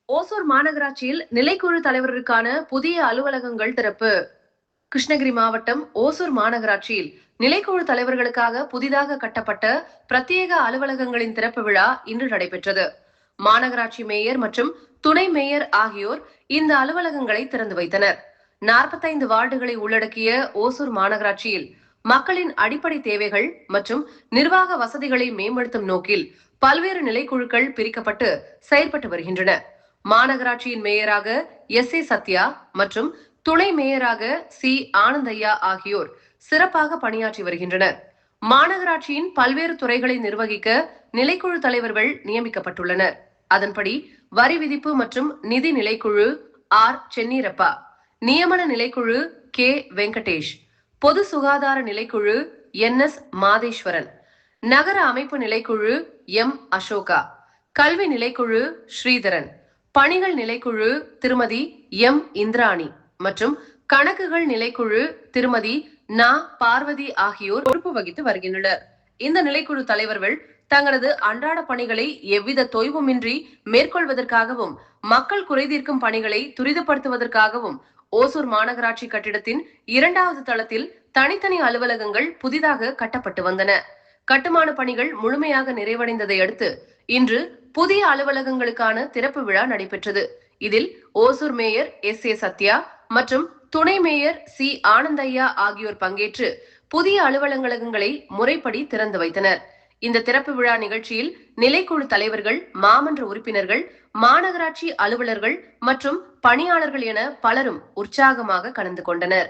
ஓசூர் மாநகராட்சியில் நிலைக்குழு தலைவர்களுக்கான புதிய அலுவலகங்கள் திறப்பு. கிருஷ்ணகிரி மாவட்டம் ஓசூர் மாநகராட்சியில் நிலைக்குழு தலைவர்களுக்காக புதிதாக கட்டப்பட்ட பிரத்யேக அலுவலகங்களின் திறப்பு விழா இன்று நடைபெற்றது. மாநகராட்சி மேயர் மற்றும் துணை மேயர் ஆகியோர் இந்த அலுவலகங்களை திறந்து வைத்தனர். 45 வார்டுகளை உள்ளடக்கிய ஓசூர் மாநகராட்சியில் மக்களின் அடிப்படை தேவைகள் மற்றும் நிர்வாக வசதிகளை மேம்படுத்தும் நோக்கில் பல்வேறு நிலைக்குழுக்கள் பிரிக்கப்பட்டு செயல்பட்டு வருகின்றன. மாநகராட்சியின் மேயராக எஸ்.ஏ. சத்யா மற்றும் துணை மேயராக சி. ஆனந்தையா ஆகியோர் சிறப்பாக பணியாற்றி வருகின்றனர். மாநகராட்சியின் பல்வேறு துறைகளை நிர்வகிக்க நிலைக்குழு தலைவர்கள் நியமிக்கப்பட்டுள்ளனர். அதன்படி வரி விதிப்பு மற்றும் நிதி நிலைக்குழு ஆர். சென்னீரப்பா, நியமன நிலைக்குழு கே. வெங்கடேஷ், பொது சுகாதார நிலைக்குழு என்.எஸ். மாதேஸ்வரன், நகர அமைப்பு நிலைக்குழு எம். அசோகா, கல்வி நிலைக்குழு ஸ்ரீதரன், பணிகள் நிலைக்குழு திருமதி எம். இந்திராணி மற்றும் கணக்குகள் நிலைக்குழு திருமதி நா. பார்வதி ஆகியோர் பொறுப்பு வகித்து வருகின்றனர். இந்த நிலைக்குழு தலைவர்கள் தங்களது அன்றாட பணிகளை எவ்வித தொய்வுமின்றி மேற்கொள்வதற்காகவும் மக்கள் குறைதீர்க்கும் பணிகளை துரிதப்படுத்துவதற்காகவும் ஓசூர் மாநகராட்சி கட்டிடத்தின் 2வது தளத்தில் தனித்தனி அலுவலகங்கள் புதிதாக கட்டப்பட்டு வந்தன. கட்டுமான பணிகள் முழுமையாக நிறைவடைந்ததை அடுத்து இன்று புதிய அலுவலகங்களுக்கான திறப்பு விழா நடைபெற்றது. இதில் ஓசூர் மேயர் எஸ்.ஏ. சத்யா மற்றும் துணை மேயர் சி. ஆனந்தையா ஆகியோர் பங்கேற்று புதிய அலுவலகங்களை முறைப்படி திறந்து வைத்தனர். இந்த திறப்பு விழா நிகழ்ச்சியில் நிலைக்குழு தலைவர்கள், மாமன்ற உறுப்பினர்கள், மாநகராட்சி அலுவலர்கள் மற்றும் பணியாளர்கள் என பலரும் உற்சாகமாக கலந்து கொண்டனர்.